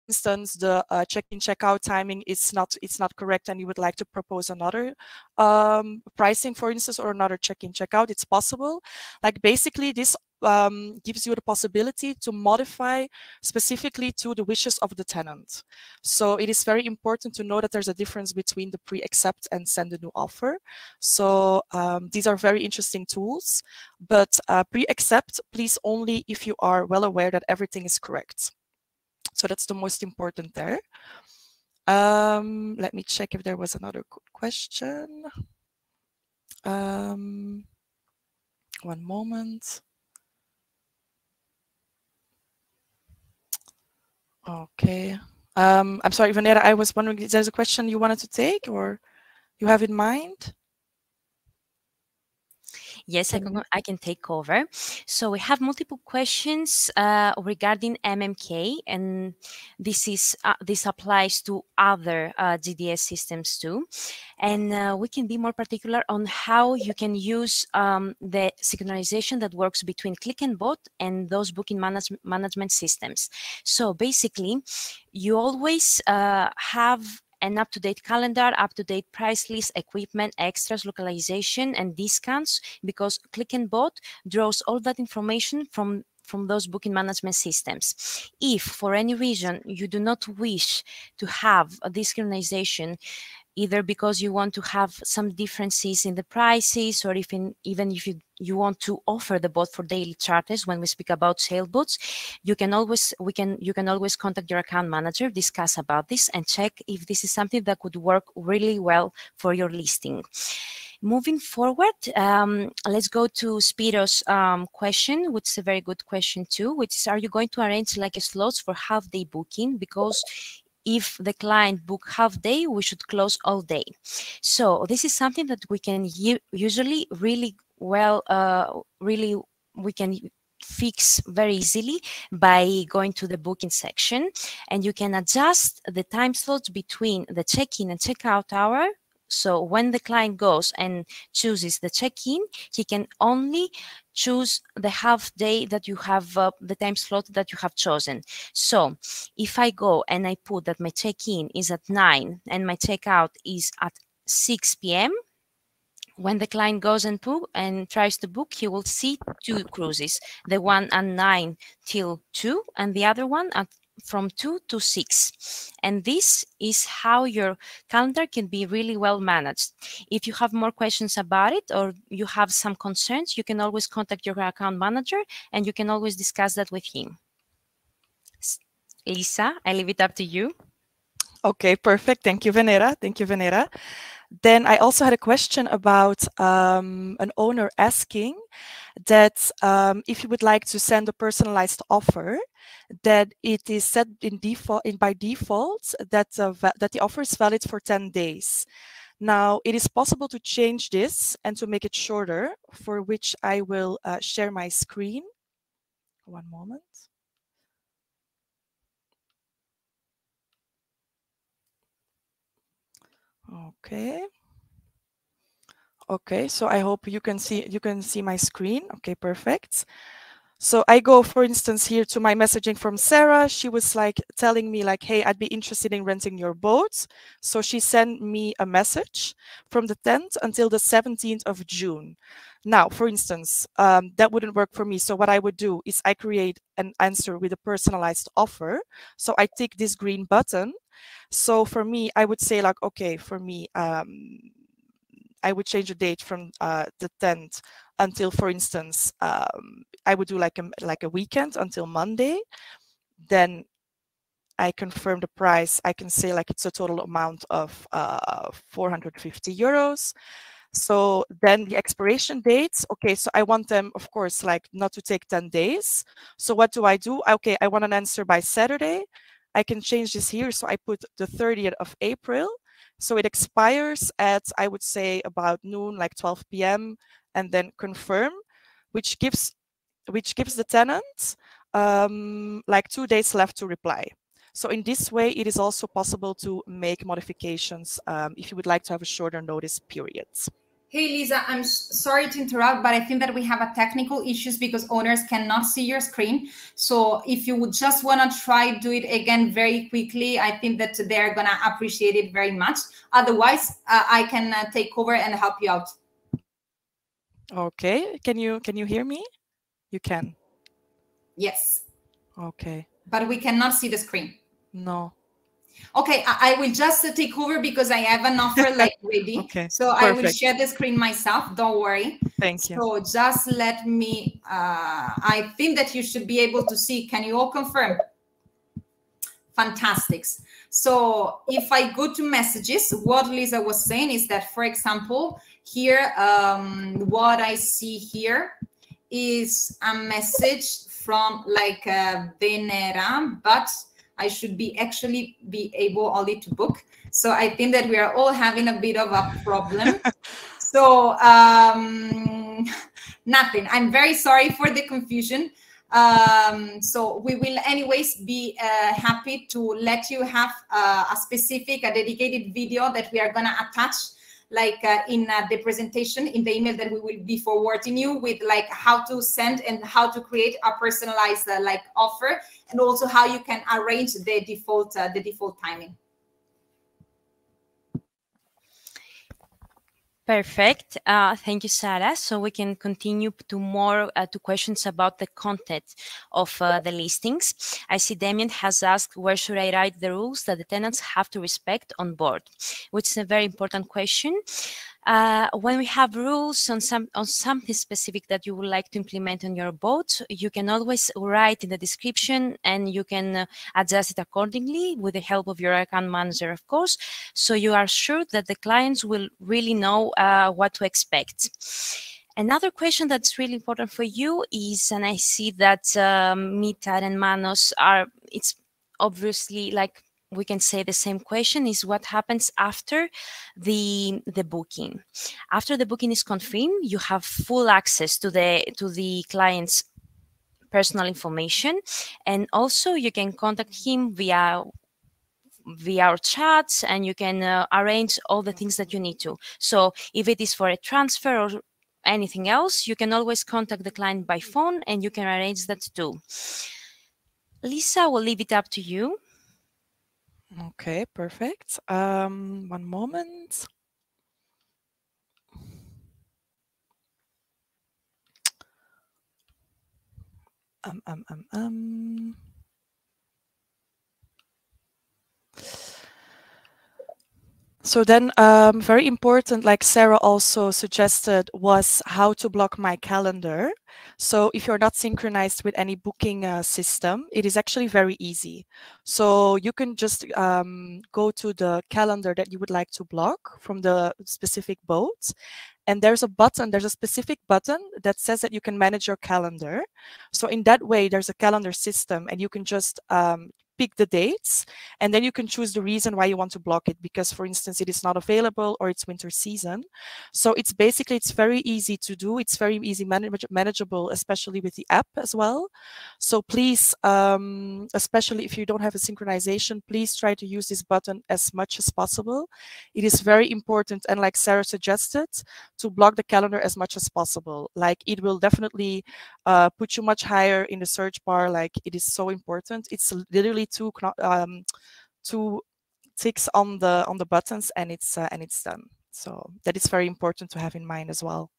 instance, the check-in check-out timing is not correct, and you would like to propose another pricing, for instance, or another check-in check-out, it's possible. Like basically this gives you the possibility to modify specifically to the wishes of the tenant. So it is very important to know that there's a difference between the pre-accept and send a new offer. So these are very interesting tools, but pre-accept, please only if you are well aware that everything is correct. So that's the most important there. Let me check if there was another question. One moment. Okay. I'm sorry, Vanessa, I was wondering, is there a question you wanted to take or you have in mind? Yes, I can take over. So we have multiple questions regarding MMK, and this applies to other GDS systems too. And we can be more particular on how you can use the synchronization that works between Click&Boat and those booking management systems. So basically, you always have an up-to-date calendar, up-to-date price list, equipment, extras, localization, and discounts, because Click&Boat draws all that information from those booking management systems. If for any reason you do not wish to have this synchronization, either because you want to have some differences in the prices, or even if you want to offer the boat for daily charters, when we speak about sailboats, you can always contact your account manager, discuss about this, and check if this is something that could work really well for your listing. Moving forward, let's go to Spiro's question, which is a very good question too, which is, are you going to arrange like a slots for half-day booking? Because if the client book half day, we should close all day. So this is something that we can usually really well, we can fix very easily by going to the booking section, and you can adjust the time slots between the check-in and check-out hour. So when the client goes and chooses the check-in, he can only choose the half day that you have, the time slot that you have chosen. So if I go and I put that my check-in is at 9 and my check-out is at 6 p.m., when the client goes and tries to book, he will see two cruises, the one at 9 till 2 and the other one from 2 to 6. And this is how your calendar can be really well managed. If you have more questions about it or you have some concerns, you can always contact your account manager and you can always discuss that with him. Lisa, I leave it up to you. Okay, perfect. Thank you, Venera. Thank you, Venera. Then I also had a question about an owner asking that if you would like to send a personalized offer, that it is set in default, by default, that the offer is valid for 10 days. Now, it is possible to change this and to make it shorter, for which I will share my screen. One moment. Okay. Okay, so I hope you can see my screen. Okay, perfect. So I go, for instance, here to my messaging from Sarah. She was like telling me like, hey, I'd be interested in renting your boat. So she sent me a message from the 10th until the 17th of June. Now, for instance, that wouldn't work for me. So what I would do is I create an answer with a personalized offer. So I tick this green button. So for me, I would say like, okay, for me, I would change the date from the 10th until, for instance, I would do like a weekend until Monday. Then I confirm the price. I can say like it's a total amount of 450 euros. So then the expiration dates, okay, so I want them, of course, like not to take 10 days. So what do? Okay, I want an answer by Saturday. I can change this here. So I put the 30th of April. So it expires at, I would say, about noon, like 12 p.m. and then confirm, which gives the tenant like 2 days left to reply. So in this way, it is also possible to make modifications if you would like to have a shorter notice period. Hey, Lisa, I'm sorry to interrupt, but I think that we have a technical issues because owners cannot see your screen. So if you would just want to try do it again very quickly, I think that they're going to appreciate it very much. Otherwise, I can take over and help you out. Okay. Can you hear me? You can. Yes. Okay. But we cannot see the screen. No. Okay, I will just take over because I have an offer like ready. Okay, so perfect. I will share the screen myself. Don't worry. Thank you. So just let me, I think that you should be able to see. Can you all confirm? Fantastic. So if I go to messages, what Lisa was saying is that, for example, here, what I see here is a message from like Venera, but I should actually be able only to book. So I think that we are all having a bit of a problem. So nothing. I'm very sorry for the confusion. So we will anyways be happy to let you have a dedicated video that we are going to attach like in the presentation, in the email that we will be forwarding you with like how to send and how to create a personalized like offer, and also how you can arrange the default timing. Perfect. Thank you, Sarah. So we can continue to more to questions about the content of the listings. I see Damien has asked, where should I write the rules that the tenants have to respect on board? Which is a very important question. When we have rules on something specific that you would like to implement on your boat, you can always write in the description and you can adjust it accordingly with the help of your account manager, of course, so you are sure that the clients will really know what to expect. Another question that's really important for you is, and I see that Mitar and Manos are, it's obviously like, we can say the same question, is what happens after the booking. After the booking is confirmed, you have full access to the client's personal information, and also you can contact him via our chats, and you can arrange all the things that you need to. So if it is for a transfer or anything else, you can always contact the client by phone and you can arrange that too. Lisa, we'll leave it up to you. Okay, perfect. One moment. So then very important, like Sarah also suggested, was how to block my calendar. So if you're not synchronized with any booking system, it is actually very easy. So you can just go to the calendar that you would like to block from the specific boat. And there's a specific button that says that you can manage your calendar. So in that way, there's a calendar system and you can just pick the dates, and then you can choose the reason why you want to block it, because for instance it is not available or it's winter season. So it's basically, it's very easy to do, it's very easy manageable, especially with the app as well. So please, especially if you don't have a synchronization, please try to use this button as much as possible. It is very important, and like Sarah suggested, to block the calendar as much as possible. Like it will definitely put you much higher in the search bar. Like it is so important. It's literally two ticks on the buttons, and it's done. So that is very important to have in mind as well.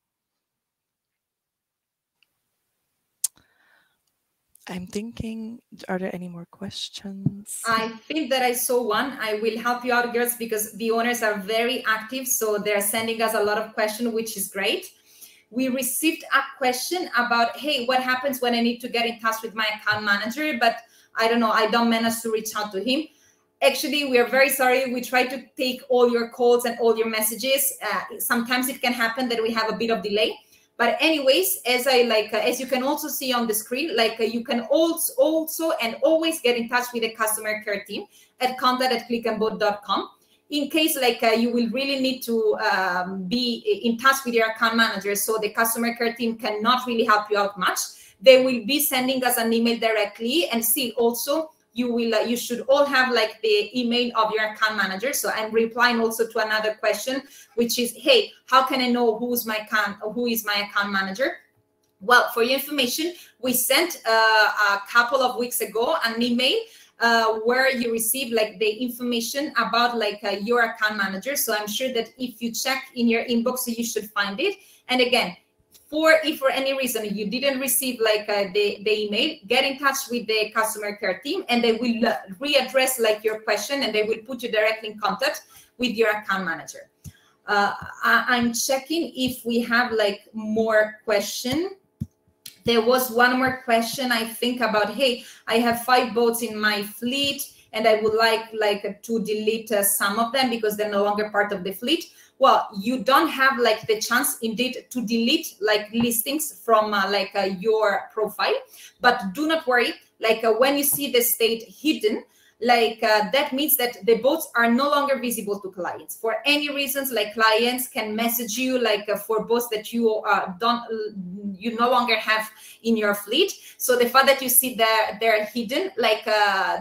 I'm thinking, are there any more questions? I think that I saw one. I will help you out, girls, because the owners are very active. So they're sending us a lot of questions, which is great. We received a question about, hey, what happens when I need to get in touch with my account manager, but I don't know, I don't manage to reach out to him. Actually, we are very sorry. We try to take all your calls and all your messages. Sometimes it can happen that we have a bit of delay. But anyways, as you can also see on the screen, you can also and always get in touch with the customer care team at contact@clickandboat.com. In case you will really need to be in touch with your account manager, so the customer care team cannot really help you out much, they will be sending us an email directly. And see, also you should all have the email of your account manager. So I'm replying also to another question, which is, hey, how can I know who is my account manager? Well, for your information, we sent a couple of weeks ago an email where you receive the information about your account manager. So I'm sure that if you check in your inbox, you should find it. And again, if for any reason you didn't receive the email, get in touch with the customer care team, and they will readdress your question, and they will put you directly in contact with your account manager. I'm checking if we have more question. There was one more question, I think, about, hey, I have 5 boats in my fleet and I would like to delete some of them because they're no longer part of the fleet. Well, you don't have the chance indeed to delete listings from your profile, but do not worry. When you see the state hidden, that means that the boats are no longer visible to clients for any reasons. Clients can message you for boats that you no longer have in your fleet. So the fact that you see they're hidden,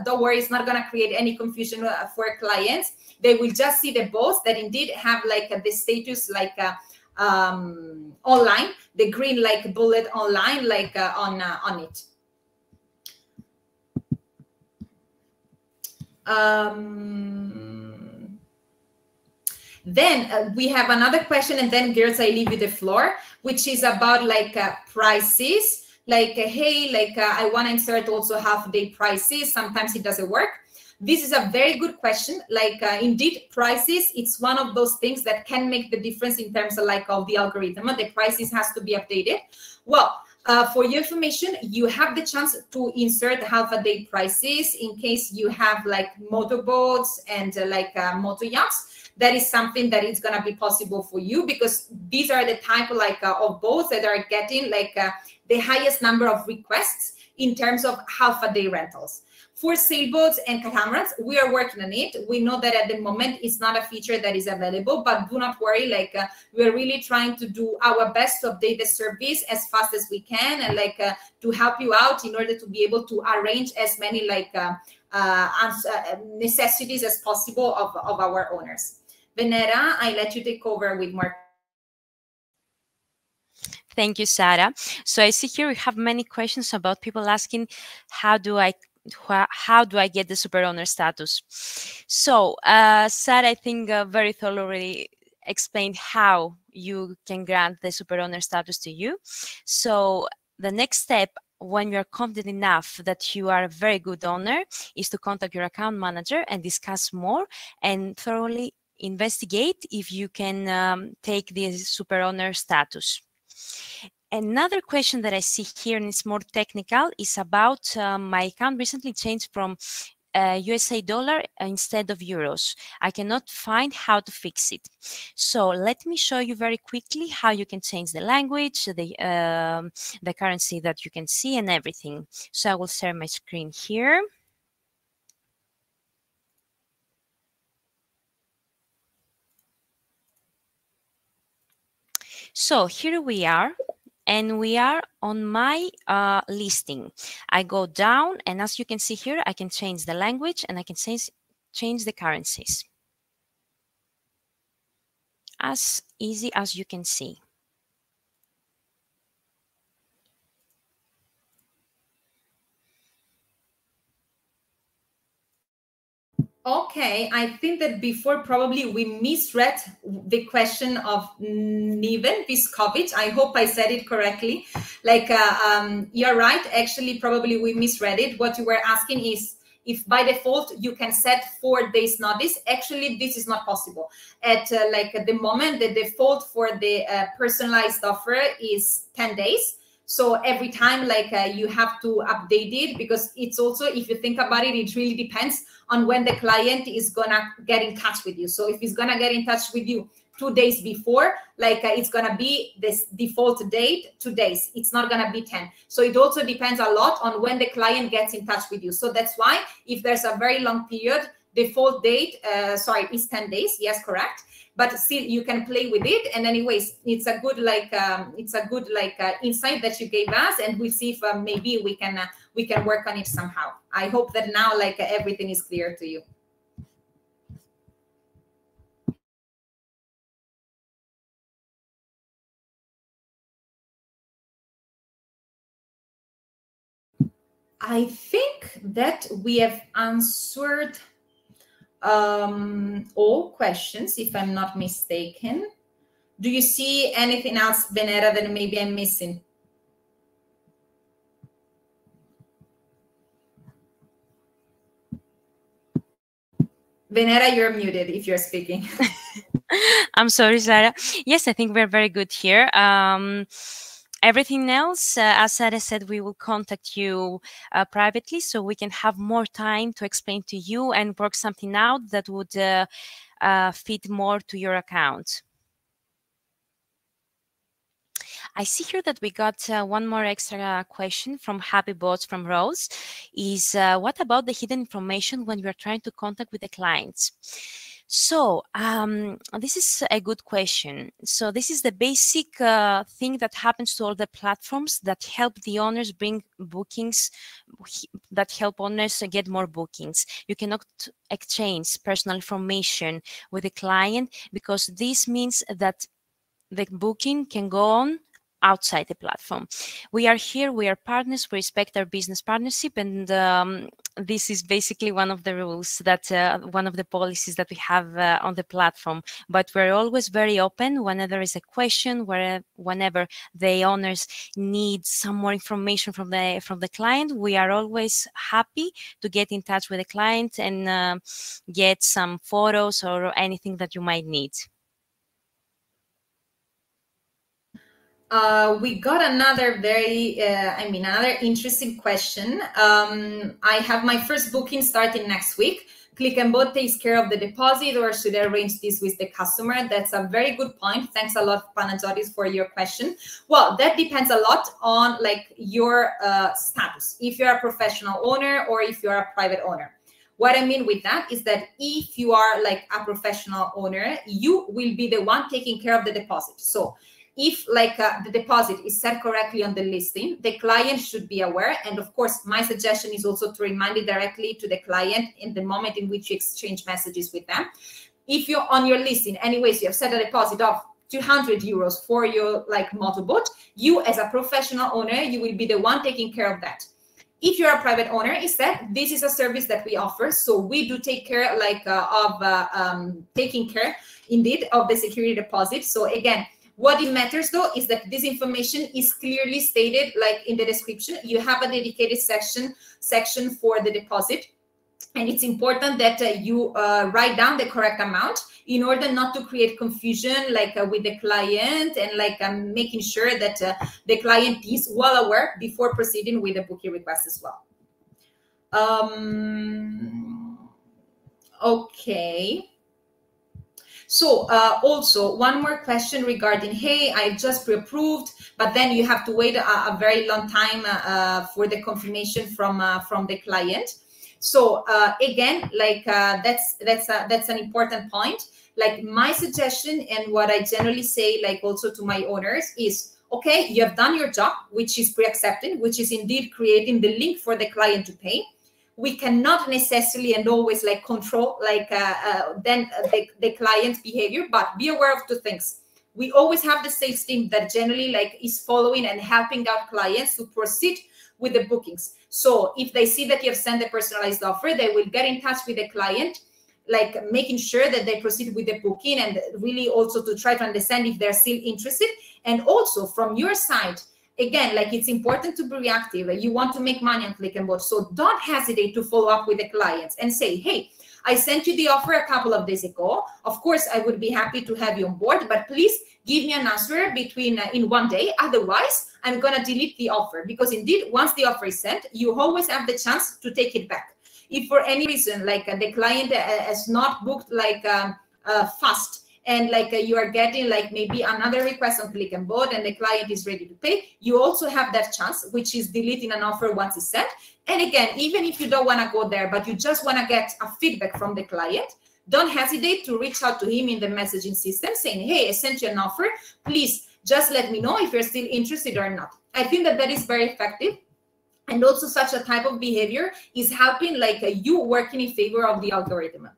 don't worry, it's not going to create any confusion for clients. They will just see the boats that indeed have the status online, the green bullet online on it. Then we have another question, and then girls, I leave you the floor, which is about prices. Hey, I want to insert also half-day prices. Sometimes it doesn't work. This is a very good question. Indeed, prices, it's one of those things that can make the difference in terms of of the algorithm. The prices has to be updated. Well, for your information, you have the chance to insert half-a-day prices in case you have motorboats and motor yachts. That is something that is going to be possible for you, because these are the type of boats that are getting the highest number of requests in terms of half-a-day rentals. For sailboats and catamarans, we are working on it. We know that at the moment it's not a feature that is available, but do not worry. We're really trying to do our best to update the service as fast as we can, and to help you out in order to be able to arrange as many necessities as possible of our owners. Venera, I let you take over with more. Thank you, Sarah. So I see here we have many questions about people asking, how do I get the super owner status? So Sarah, I think very thoroughly explained how you can grant the super owner status to you. So the next step, when you're confident enough that you are a very good owner, is to contact your account manager and discuss more and thoroughly investigate if you can take the super owner status. Another question that I see here, and it's more technical, is about my account recently changed from USA dollar instead of euros. I cannot find how to fix it. So let me show you very quickly how you can change the language, the currency that you can see, and everything. So I will share my screen here. So here we are, and we are on my listing. I go down, and as you can see here, I can change the language and I can change the currencies. As easy as you can see. Okay, I think that before probably we misread the question of Niven Viskovic. I hope I said it correctly. Like, you're right. Actually, probably we misread it. What you were asking is if by default you can set 4 days notice. Actually, this is not possible. At the moment, the default for the personalized offer is 10 days. So every time you have to update it, because it's also, if you think about it, it really depends on when the client is gonna get in touch with you. So if he's gonna get in touch with you 2 days before, it's gonna be this default date 2 days. It's not gonna be 10. So it also depends a lot on when the client gets in touch with you. So that's why if there's a very long period, default date, is 10 days. Yes, correct. But still you can play with it. And anyways, it's a good insight that you gave us, and we'll see if maybe we can work on it somehow. I hope that now everything is clear to you. I think that we have answered all questions, if I'm not mistaken. Do you see anything else, Venera, that maybe I'm missing? Venera, you're muted if you're speaking. I'm sorry, Sarah. Yes, I think we're very good here. Everything else, as Sarah said, we will contact you privately so we can have more time to explain to you and work something out that would fit more to your account. I see here that we got one more extra question from Happy Boats from Rose. Is what about the hidden information when you are trying to contact with the clients? So this is a good question. So this is the basic thing that happens to all the platforms that help the owners bring bookings, that help owners get more bookings. You cannot exchange personal information with the client because this means that the booking can go on outside the platform. We are here, we are partners, we respect our business partnership, and this is basically one of the rules that one of the policies that we have on the platform. But we're always very open whenever there is a question, whenever the owners need some more information from the client. We are always happy to get in touch with the client and get some photos or anything that you might need. We got another another interesting question. I have my first booking starting next week. Click&Boat takes care of the deposit, or should I arrange this with the customer? That's a very good point. Thanks a lot, Panagiotis, for your question. Well, that depends a lot on your status. If you're a professional owner or if you're a private owner. What I mean with that is that if you are a professional owner, you will be the one taking care of the deposit. So if the deposit is set correctly on the listing, the client should be aware. And of course, my suggestion is also to remind it directly to the client in the moment in which you exchange messages with them. If you're on your listing, anyways, you have set a deposit of 200 euros for your motorboat, you as a professional owner, you will be the one taking care of that. If you're a private owner, instead, this is a service that we offer. So we do take care taking care indeed of the security deposit. So again, what it matters though is that this information is clearly stated in the description. You have a dedicated section for the deposit, and it's important that you write down the correct amount in order not to create confusion with the client, and making sure that the client is well aware before proceeding with the booking request as well. Okay. So also one more question regarding, hey, I just pre-approved, but then you have to wait a very long time for the confirmation from the client. So again, that's an important point. like my suggestion and what I generally say, like also to my owners is, okay, you have done your job, which is pre-accepting, which is indeed creating the link for the client to pay. We cannot necessarily and always like control like the client's behavior, but be aware of two things. We always have the sales team that generally like is following and helping out clients to proceed with the bookings. So if they see that you have sent a personalized offer, they will get in touch with the client, like making sure that they proceed with the booking, and really also to try to understand if they're still interested. And also from your side, again, like it's important to be reactive. You want to make money on Click&Boat, so don't hesitate to follow up with the clients and say, hey, I sent you the offer a couple of days ago. Of course, I would be happy to have you on board, but please give me an answer between in 1 day. Otherwise, I'm going to delete the offer, because indeed, once the offer is sent, you always have the chance to take it back. If for any reason, like the client has not booked like fast, and like you are getting like maybe another request on Click&Boat and the client is ready to pay, you also have that chance, which is deleting an offer once it's sent. And again, even if you don't want to go there, but you just want to get a feedback from the client, don't hesitate to reach out to him in the messaging system saying, hey, I sent you an offer. Please just let me know if you're still interested or not. I think that that is very effective. And also such a type of behavior is helping like you working in favor of the algorithm.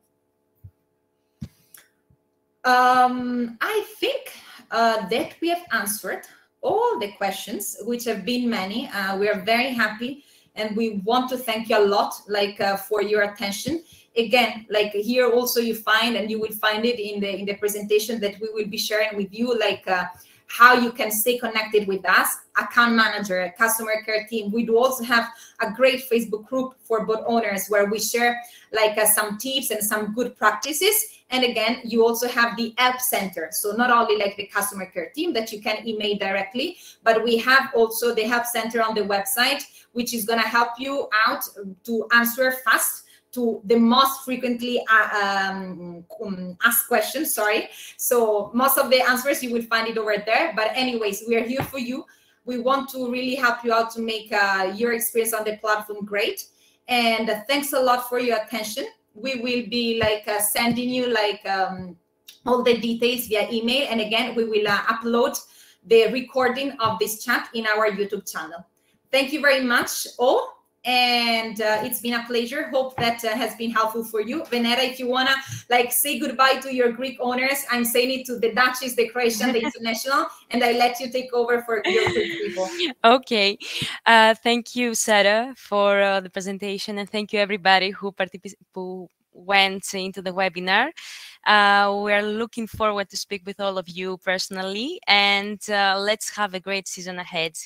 I think that we have answered all the questions, which have been many. We are very happy, and we want to thank you a lot, like for your attention. Again, like here also you find, and you will find it in the presentation that we will be sharing with you, like how you can stay connected with us, account manager, customer care team. We do also have a great Facebook group for boat owners where we share like some tips and some good practices. And again, you also have the help center. So not only like the customer care team that you can email directly, but we have also the help center on the website, which is going to help you out to answer fast to the most frequently asked questions, sorry. So most of the answers, you will find it over there. But anyways, we are here for you. We want to really help you out to make your experience on the platform great. And thanks a lot for your attention. We will be like sending you like all the details via email. And again, we will upload the recording of this chat in our YouTube channel. Thank you very much all. And it's been a pleasure. Hope that has been helpful for you. Venera, if you want to like say goodbye to your Greek owners, I'm saying it to the Dutchies, the Croatian, the international, and I let you take over for your Greek people. Okay. Thank you, Sarah, for the presentation, and thank you everybody who went into the webinar. We are looking forward to speak with all of you personally, and let's have a great season ahead.